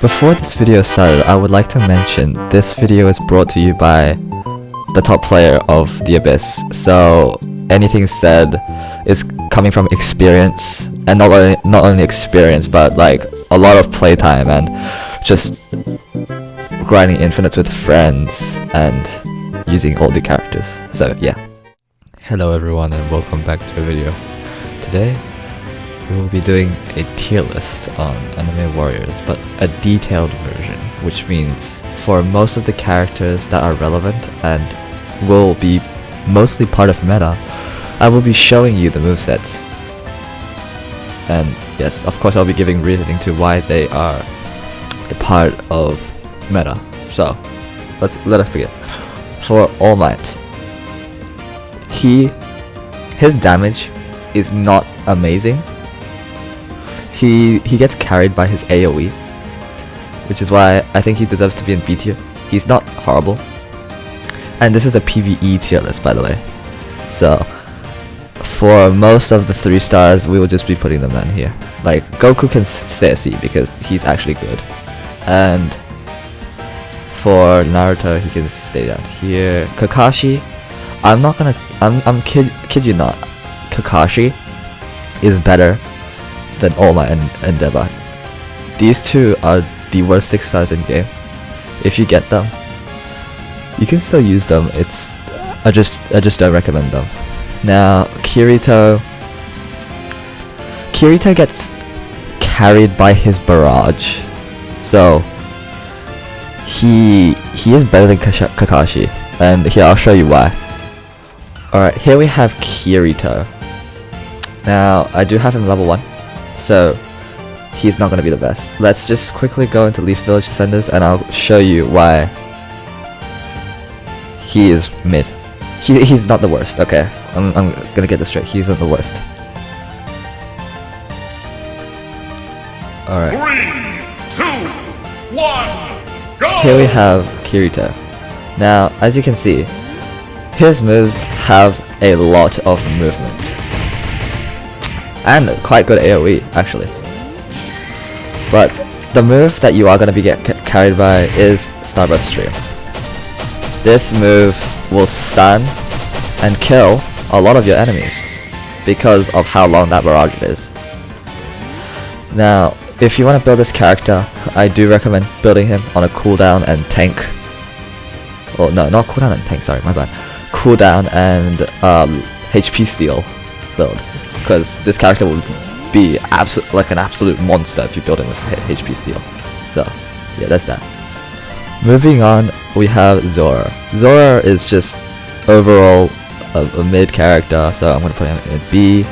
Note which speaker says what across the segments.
Speaker 1: Before this video started, I would like to mention this video is brought to you by the top player of the Abyss, so anything said is coming from experience, and not only experience but like a lot of playtime and just grinding infinites with friends and using all the characters. So yeah. Hello everyone and welcome back to a video. Today we will be doing a tier list on AnimeWarriors, but a detailed version, which means for most of the characters that are relevant and will be mostly part of meta, I will be showing you the movesets. And yes, of course I'll be giving reasoning to why they are a part of meta. So let us begin. For All Might, his damage is not amazing. He gets carried by his AoE, which is why I think he deserves to be in B tier. He's not horrible. And this is a PVE tier list, by the way. So for most of the 3 stars, we will just be putting them down here. Like Goku can stay at C because he's actually good. And for Naruto, he can stay down here. Kakashi, I'm kid you not, Kakashi is better than All Might and Deba. These two are the worst 6 stars in game. If you get them, you can still use them. I just don't recommend them. Now Kirito gets carried by his barrage, so he is better than Kakashi, and here I'll show you why. Alright, here we have Kirito. Now I do have him level 1, so he's not gonna be the best. Let's just quickly go into Leaf Village Defenders and I'll show you why he is mid. He's not the worst, okay? I'm gonna get this straight. He's not the worst. Alright.
Speaker 2: 3, 2, 1, go!
Speaker 1: Here we have Kirito. Now, as you can see, his moves have a lot of movement. And quite good AoE, actually. But the move that you are gonna be carried by is Starburst Stream. This move will stun and kill a lot of your enemies because of how long that barrage is. Now, if you want to build this character, I do recommend building him on a cooldown and tank. Oh no, not cooldown and tank, sorry, my bad. Cooldown and HP steal build, because this character will be like an absolute monster if you build him with HP steal. So yeah, that's that. Moving on, we have Zoro. Zoro is just overall a mid character, so I'm gonna put him in B.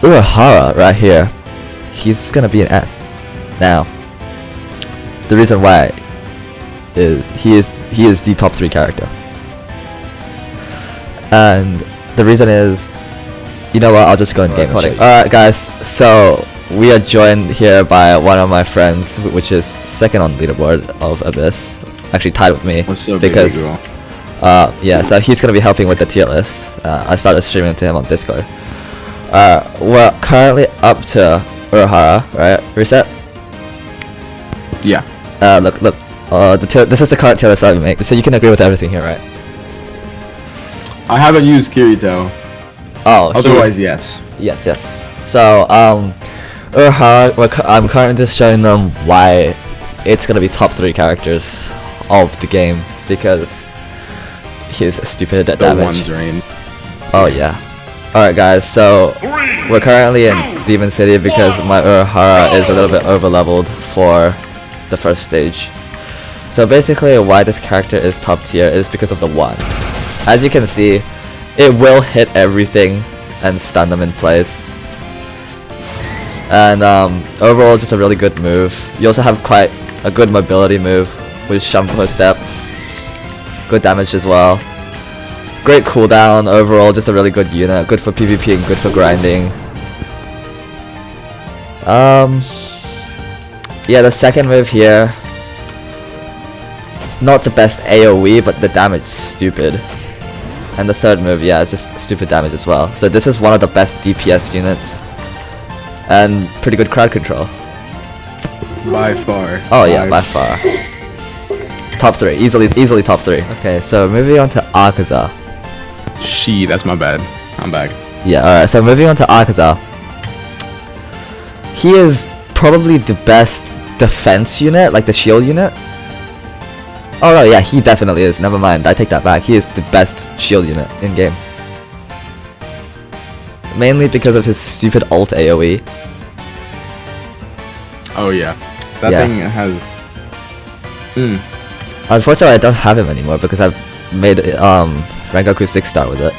Speaker 1: Urohara right here, he's gonna be an S. Now, the reason why is he is the top 3 character, and the reason is, you know what? I'll just go in game coding. Alright, guys, so we are joined here by one of my friends, which is second on leaderboard of Abyss, actually tied with me.
Speaker 3: What's up,
Speaker 1: because
Speaker 3: baby girl?
Speaker 1: yeah, so he's gonna be helping with the tier list. I started streaming to him on Discord. We're currently up to Urohara, right? Reset?
Speaker 3: Yeah.
Speaker 1: Look, this is the current tier list I make, so you can agree with everything here, right?
Speaker 3: I haven't used Kirito.
Speaker 1: Oh,
Speaker 3: otherwise, yes.
Speaker 1: Yes. So, Urohara, I'm currently just showing them why it's gonna be top 3 characters of the game, because he's stupid at damage.
Speaker 3: One's reign.
Speaker 1: Oh yeah. Alright guys, so we're currently in Demon City because my Urohara is a little bit over leveled for the first stage. So basically why this character is top tier is because of the 1. As you can see, it will hit everything and stun them in place. And overall just a really good move. You also have quite a good mobility move with Shampoo Step. Good damage as well. Great cooldown overall, just a really good unit. Good for PvP and good for grinding. Yeah, the second move here, not the best AoE, but the damage is stupid. And the third move, yeah, it's just stupid damage as well. So this is one of the best DPS units. And pretty good crowd control.
Speaker 3: By far.
Speaker 1: Oh yeah, by far. Top 3, easily top 3. Okay, so moving on to Akaza.
Speaker 3: That's my bad. I'm back.
Speaker 1: Yeah, alright, so moving on to Akaza. He is probably the best defense unit, like the shield unit. Oh no, yeah, he definitely is. Never mind, I take that back. He is the best shield unit in game. Mainly because of his stupid ult AoE.
Speaker 3: Oh yeah. That
Speaker 1: Yeah.
Speaker 3: thing has...
Speaker 1: Unfortunately, I don't have him anymore because I've made Rengoku 6-star with it.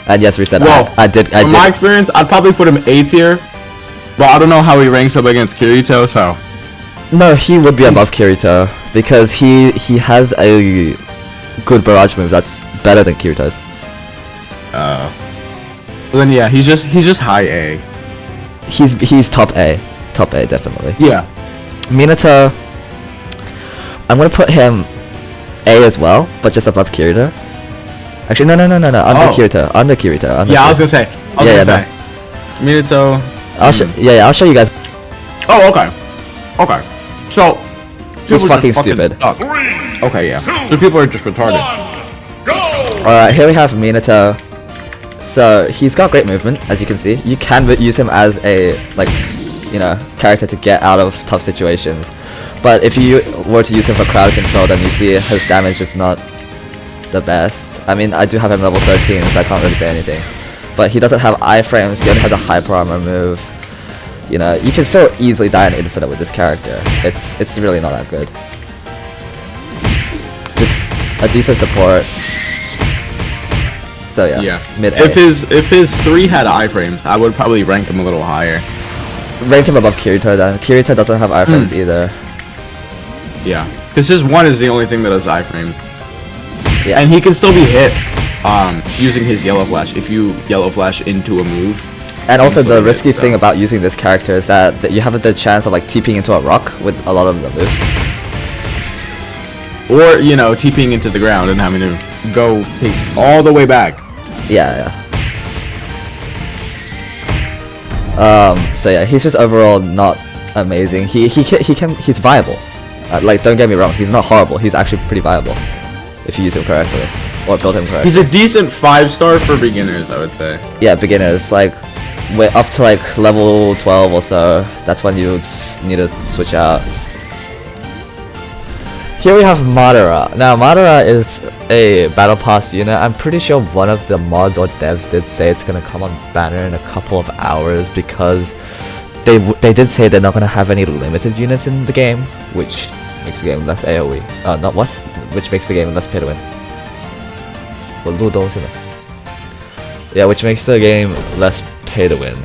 Speaker 1: And yes, reset.
Speaker 3: Well,
Speaker 1: I did.
Speaker 3: From my experience, I'd probably put him A tier. But I don't know how he ranks up against Kirito, so...
Speaker 1: No, he would be above Kirito because he has a good barrage move that's better than Kirito's.
Speaker 3: But then yeah, he's just high A.
Speaker 1: He's top A definitely.
Speaker 3: Yeah.
Speaker 1: Minato, I'm gonna put him A as well, but just above Kirito. Actually, no, under Kirito, under Kirito.
Speaker 3: Yeah, I was gonna say. Minato.
Speaker 1: I'll show you guys.
Speaker 3: Oh, okay. Okay. So
Speaker 1: He's
Speaker 3: people
Speaker 1: fucking
Speaker 3: just
Speaker 1: stupid.
Speaker 3: suck.
Speaker 2: 3,
Speaker 3: Okay, yeah.
Speaker 2: 2,
Speaker 3: So people are just retarded.
Speaker 2: 1, go!
Speaker 1: Alright, here we have Minato. So he's got great movement, as you can see. You can use him as a character to get out of tough situations. But if you were to use him for crowd control, then you see his damage is not the best. I mean, I do have him level 13, so I can't really say anything. But he doesn't have iframes, he only has a hyper armor move. You know, you can still easily die in Infinite with this character. It's really not that good. Just a decent support. So yeah, mid A.
Speaker 3: If his 3 had iframes, I would probably rank him a little higher.
Speaker 1: Rank him above Kirito then. Kirito doesn't have iframes either.
Speaker 3: Yeah, because his 1 is the only thing that has iframe.
Speaker 1: Yeah.
Speaker 3: And he can still be hit using his yellow flash if you yellow flash into a move.
Speaker 1: And also the
Speaker 3: So,
Speaker 1: risky
Speaker 3: yeah,
Speaker 1: thing about using this character is that you have the chance of like TPing into a rock with a lot of the moves.
Speaker 3: Or, you know, TPing into the ground and having to go takes all the way back.
Speaker 1: Yeah. So yeah, he's just overall not amazing. He's viable. Like, don't get me wrong, he's not horrible. He's actually pretty viable if you use him correctly or build him correctly.
Speaker 3: He's a decent 5-star for beginners, I would say.
Speaker 1: Yeah, beginners, like up to like level 12 or so. That's when you need to switch out. Here we have Madara. Now Madara is a battle pass unit. I'm pretty sure one of the mods or devs did say it's gonna come on banner in a couple of hours because they did say they're not gonna have any limited units in the game, which makes the game less AoE. Which makes the game less pay to win. Yeah, which makes the game less pay to win.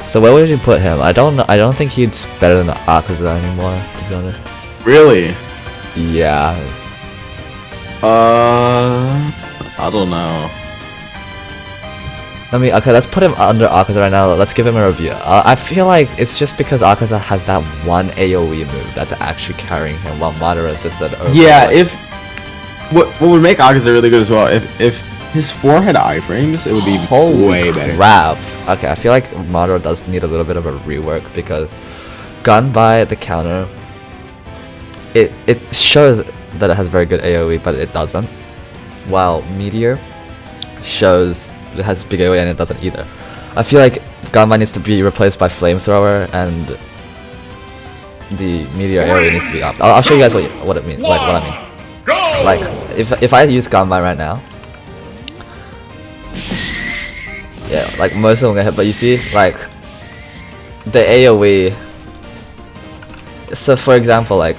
Speaker 1: So where would you put him? I don't think he's better than Akaza anymore, to be honest.
Speaker 3: Really?
Speaker 1: Yeah.
Speaker 3: I don't know.
Speaker 1: Okay, let's put him under Akaza right now. Let's give him a review. I feel like it's just because Akaza has that one AoE move that's actually carrying him, while Madara is just an overall.
Speaker 3: Yeah, what would make Akaza really good as well, if his 4 had iframes, it would be way better.
Speaker 1: Crap. Okay, I feel like Madara does need a little bit of a rework because gun by the counter, it shows that it has very good AoE, but it doesn't. While Meteor shows it has big AoE and it doesn't either. I feel like Ganbei needs to be replaced by Flamethrower and the Meteor AoE needs to be upped. I'll show you guys what it means. Like what I mean. Like if I use Ganbei right now, yeah, like most of them get hit, but you see like the AoE. So for example, like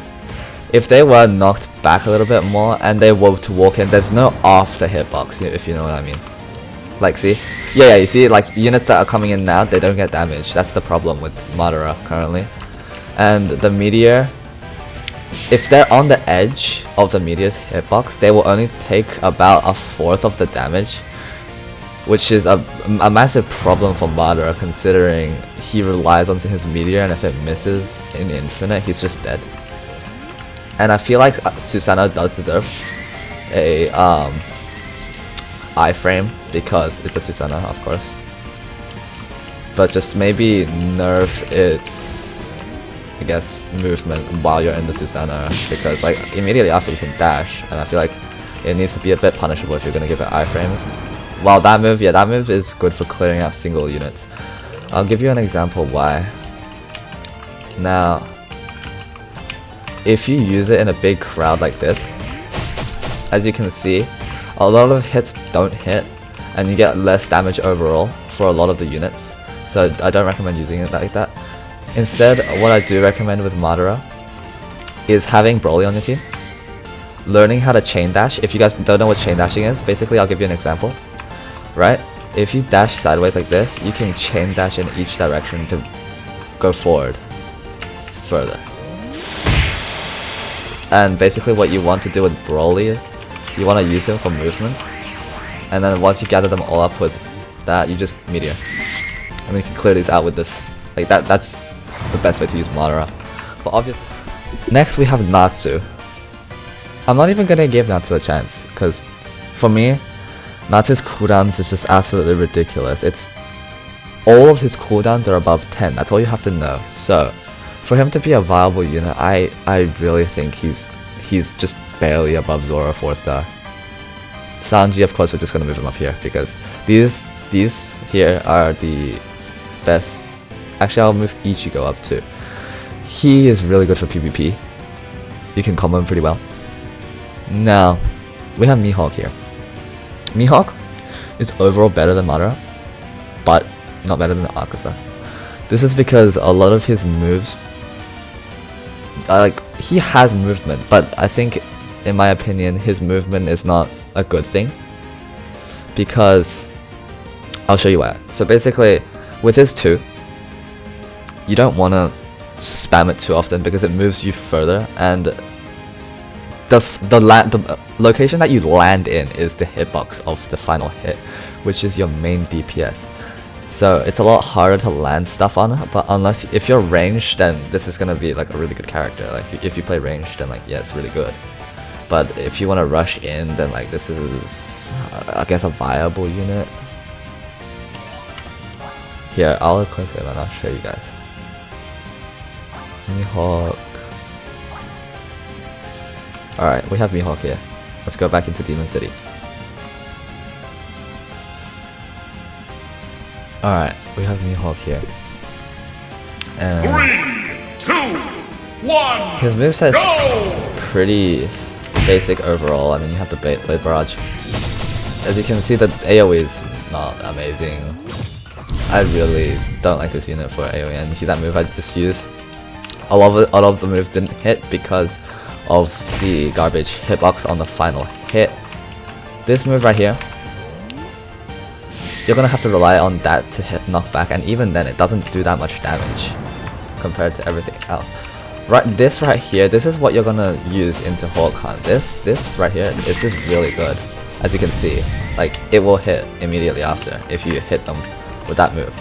Speaker 1: if they were knocked back a little bit more and they were to walk in, there's no after hitbox, if you know what I mean. Like, see? Yeah, you see, like, units that are coming in now, they don't get damaged. That's the problem with Madara currently. And the Meteor, if they're on the edge of the Meteor's hitbox, they will only take about 1/4 of the damage, which is a massive problem for Madara, considering he relies on his Meteor, and if it misses in Infinite, he's just dead. And I feel like Susanoo does deserve a iframe because it's a Susanoo, of course. but just maybe nerf its, I guess, movement while you're in the Susanoo, because like immediately after you can dash, and I feel like it needs to be a bit punishable if you're gonna give it iframes. While that move, yeah, that move is good for clearing out single units. I'll give you an example why. Now, if you use it in a big crowd like this, as you can see, a lot of hits don't hit, and you get less damage overall for a lot of the units. So I don't recommend using it like that. Instead, what I do recommend with Madara is having Broly on your team, learning how to chain dash. If you guys don't know what chain dashing is, basically I'll give you an example. Right? If you dash sideways like this, you can chain dash in each direction to go forward further. And basically what you want to do with Broly is you want to use him for movement, and then once you gather them all up with that, you just meteor, and then you can clear these out with this. Like that's the best way to use Madara. But obviously, next we have Natsu. I'm not even gonna give Natsu a chance, because for me, Natsu's cooldowns is just absolutely ridiculous. It's all of his cooldowns are above 10. That's all you have to know. So for him to be a viable unit, I really think he's just barely above Zoro 4-star. Sanji, of course, we're just gonna move him up here because these here are the best. Actually, I'll move Ichigo up too. He is really good for PvP. You can combo him pretty well. Now we have Mihawk here. Mihawk is overall better than Madara, but not better than Akaza. This is because a lot of his moves, like, he has movement, but I think, in my opinion, his movement is not a good thing, because I'll show you why. So basically, with his 2, you don't want to spam it too often because it moves you further, and the location that you land in is the hitbox of the final hit, which is your main DPS. So it's a lot harder to land stuff on it, but if you're ranged, then this is gonna be like a really good character. Like if you play ranged, then like, yeah, it's really good. But if you want to rush in, then like this is, I guess, a viable unit. Here, I'll equip him and I'll show you guys. Mihawk. Alright, we have Mihawk here. Let's go back into Demon City. Alright, we have Mihawk here. And
Speaker 2: 3, 2, 1.
Speaker 1: his moveset is
Speaker 2: Go!
Speaker 1: pretty basic overall. I mean, you have the Blade Barrage. As you can see, the AoE is not amazing. I really don't like this unit for AoE, and you see that move I just used? A lot of the move didn't hit because of the garbage hitbox on the final hit. This move right here, you're gonna have to rely on that to hit knockback, and even then it doesn't do that much damage compared to everything else. This right here, this is what you're gonna use into Huracan. This right here, this is really good. As you can see, like, it will hit immediately after if you hit them with that move.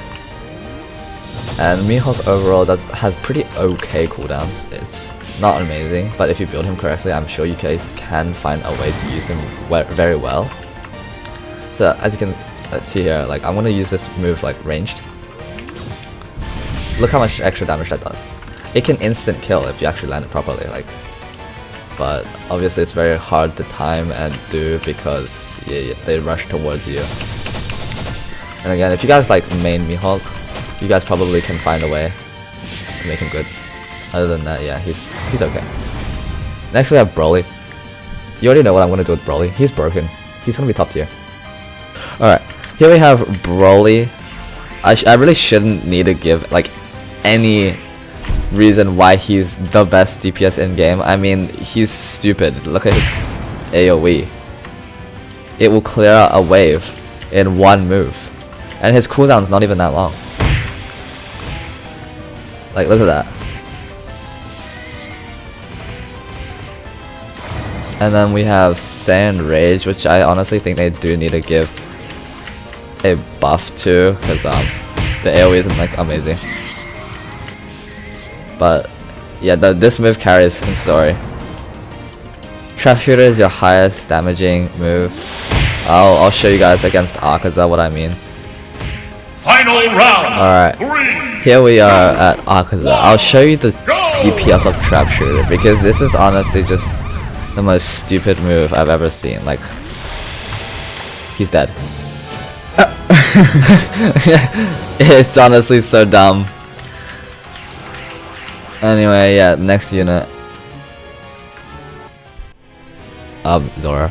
Speaker 1: And Mihawk overall has pretty okay cooldowns. It's not amazing, but if you build him correctly, I'm sure you guys can find a way to use him very well. So as you can see here, like, I'm gonna use this move like ranged. Look how much extra damage that does. It can instant kill if you actually land it properly, like, but obviously it's very hard to time and do because they rush towards you. And again, if you guys like main Mihawk, you guys probably can find a way to make him good. Other than that, yeah, he's okay. Next we have Broly. You already know what I'm gonna do with Broly. He's broken. He's gonna be top tier. Alright, here we have Broly. I really shouldn't need to give like any reason why he's the best DPS in game. I mean, he's stupid. Look at his AoE. It will clear out a wave in one move, and his cooldown's not even that long. Like, look at that. And then we have Sand Rage, which I honestly think they do need to give a buff to, because the AoE isn't like amazing. But yeah, this move carries in story. Trap Shooter is your highest damaging move. I'll show you guys against Akaza what I mean.
Speaker 2: Final round.
Speaker 1: Alright.
Speaker 2: 3.
Speaker 1: Here we are at Akaza. I'll show you the DPS of Trap Shooter because this is honestly just the most stupid move I've ever seen. Like, he's dead. It's honestly so dumb. Anyway, yeah, next unit. Zoro.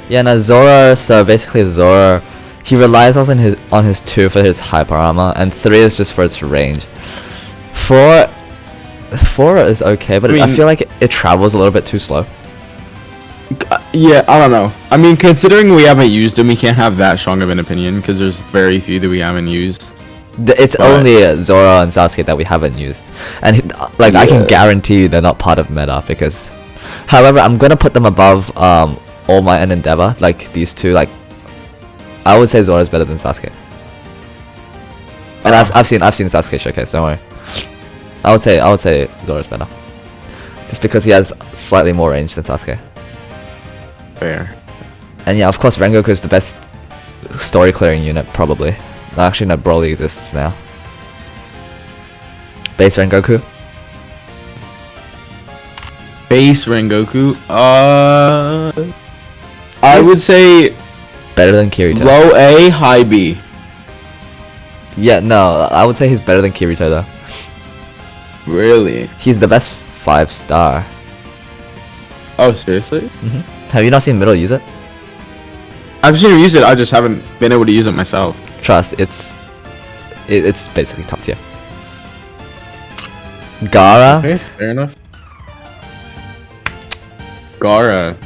Speaker 1: Yeah, no, Zoro. So basically, Zoro, he relies on his 2 for his hyper armor, and 3 is just for its range. 4 is okay, but I feel like it travels a little bit too slow.
Speaker 3: Yeah, I don't know. I mean, considering we haven't used him, we can't have that strong of an opinion because there's very few that we haven't used.
Speaker 1: It's only Zoro and Sasuke that we haven't used, and like I can guarantee you they're not part of meta because. However, I'm gonna put them above All Might and Endeavor, like these two. Like, I would say Zoro is better than Sasuke. And I've seen Sasuke showcase. Don't worry. I would say Zoro is better, just because he has slightly more range than Sasuke.
Speaker 3: Fair.
Speaker 1: And yeah, of course, Rengoku is the best story clearing unit probably. No, actually, no, Broly exists now. Base Rengoku.
Speaker 3: Base Rengoku. I would say
Speaker 1: better than Kirito.
Speaker 3: Low A, high B.
Speaker 1: Yeah, no, I would say he's better than Kirito though.
Speaker 3: Really?
Speaker 1: He's the best 5-star.
Speaker 3: Oh, seriously?
Speaker 1: Have you not seen Middle use it?
Speaker 3: I've seen him use it. I just haven't been able to use it myself.
Speaker 1: Trust, it's basically top tier. Gaara.
Speaker 3: Okay, fair enough. Gaara.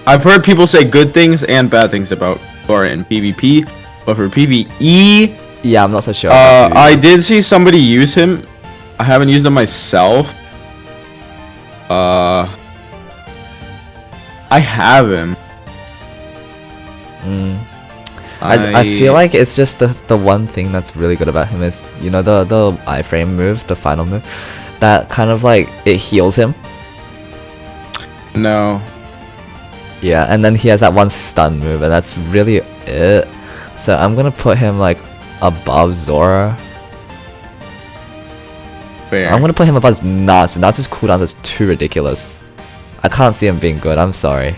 Speaker 3: I've heard people say good things and bad things about Gaara in PvP, but for PvE,
Speaker 1: Yeah, I'm not so sure.
Speaker 3: I did see somebody use him. I haven't used him myself. I have him.
Speaker 1: I feel like it's just the one thing that's really good about him is, you know, the iframe move, the final move, that kind of like it heals him.
Speaker 3: No.
Speaker 1: Yeah, and then he has that one stun move, and that's really it. So I'm gonna put him like above Zoro.
Speaker 3: Fair.
Speaker 1: I'm gonna put him above Natsu. Natsu's cooldown is too ridiculous. I can't see him being good, I'm sorry.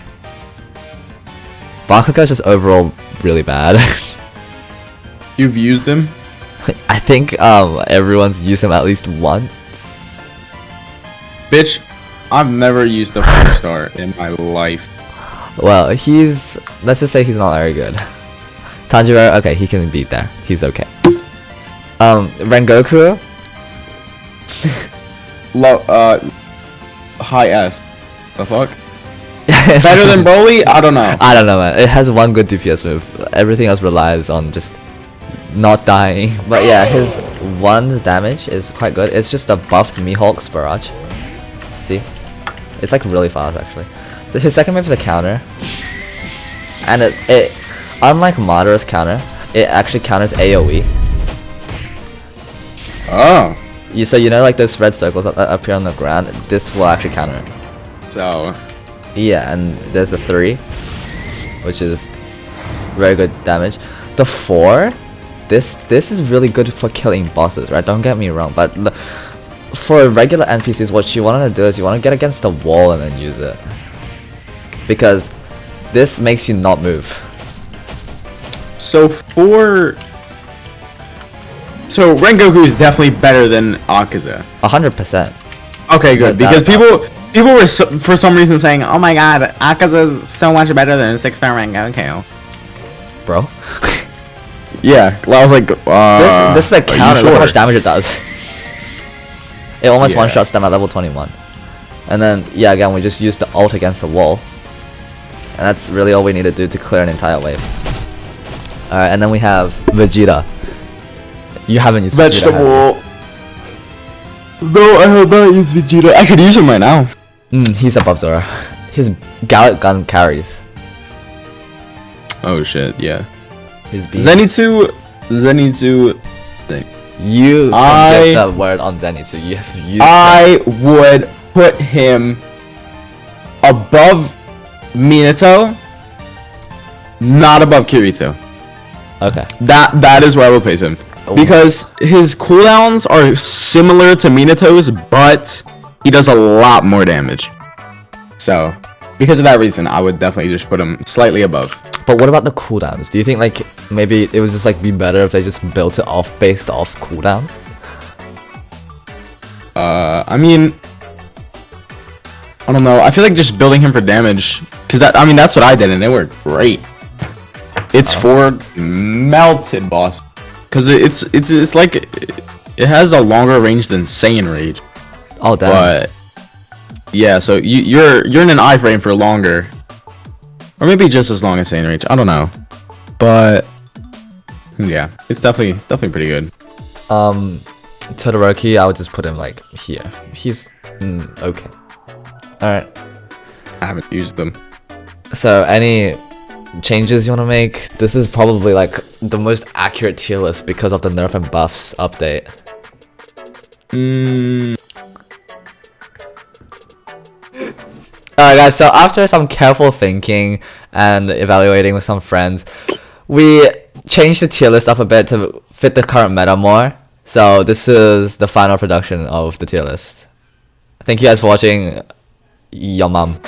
Speaker 1: Bakugo is just overall really bad.
Speaker 3: You've used him?
Speaker 1: I think everyone's used him at least once.
Speaker 3: Bitch, I've never used a 4-star in my life.
Speaker 1: Well, let's just say he's not very good. Tanjiro, okay, he can beat there. He's okay. Rengoku.
Speaker 3: Low, high S. The fuck? Better than Broly? I don't know.
Speaker 1: I don't know, man. It has one good DPS move. Everything else relies on just not dying. But yeah, his 1's damage is quite good. It's just a buffed Mihawk's barrage. See? It's like really fast actually. So his second move is a counter. And it unlike Madara's counter, it actually counters AoE.
Speaker 3: Oh.
Speaker 1: So you know like those red circles that appear on the ground? This will actually counter it.
Speaker 3: So.
Speaker 1: Yeah, and there's the 3, which is very good damage. The 4, this is really good for killing bosses, right? Don't get me wrong, but for regular NPCs, what you want to do is you want to get against the wall and then use it, because this makes you not move.
Speaker 3: So Rengoku is definitely better than Akaza.
Speaker 1: 100%.
Speaker 3: Okay, good, because people were for some reason saying, "Oh my God, Akaza's so much better than 6-star Rengoku."
Speaker 1: Bro.
Speaker 3: Yeah, I was like,
Speaker 1: this is a counter. Look how much damage it does. It almost one-shots them at level 21. And then, yeah, again, we just used the ult against the wall. And that's really all we need to do to clear an entire wave. Alright, and then we have Vegeta. You haven't used
Speaker 3: Vegetable. No, I have not used Vegeta. I could use him right now.
Speaker 1: He's above Zoro. His Gallic gun carries.
Speaker 3: Oh shit, yeah.
Speaker 1: His beam.
Speaker 3: Zenitsu.
Speaker 1: You can give that word on Zenitsu. You have used
Speaker 3: I would put him above Minato, not above Kirito.
Speaker 1: Okay.
Speaker 3: That is where I will place him. Because his cooldowns are similar to Minato's, but he does a lot more damage. So, because of that reason, I would definitely just put him slightly above.
Speaker 1: But what about the cooldowns? Do you think like maybe it would just like be better if they just built it off based off cooldown?
Speaker 3: I mean, I don't know. I feel like just building him for damage, because that's what I did, and it worked great. It's for melted boss, because it's like it has a longer range than Saiyan Rage.
Speaker 1: Oh damn.
Speaker 3: But yeah, so you're in an iframe for longer, or maybe just as long as Saiyan Rage. I don't know, but yeah, it's definitely pretty good.
Speaker 1: Todoroki, I would just put him like here. He's okay. All right.
Speaker 3: I haven't used them.
Speaker 1: So any changes you want to make? This is probably like the most accurate tier list because of the nerf and buffs update. Alright guys, so after some careful thinking and evaluating with some friends, we changed the tier list up a bit to fit the current meta more. So this is the final production of the tier list. Thank you guys for watching. Your mom.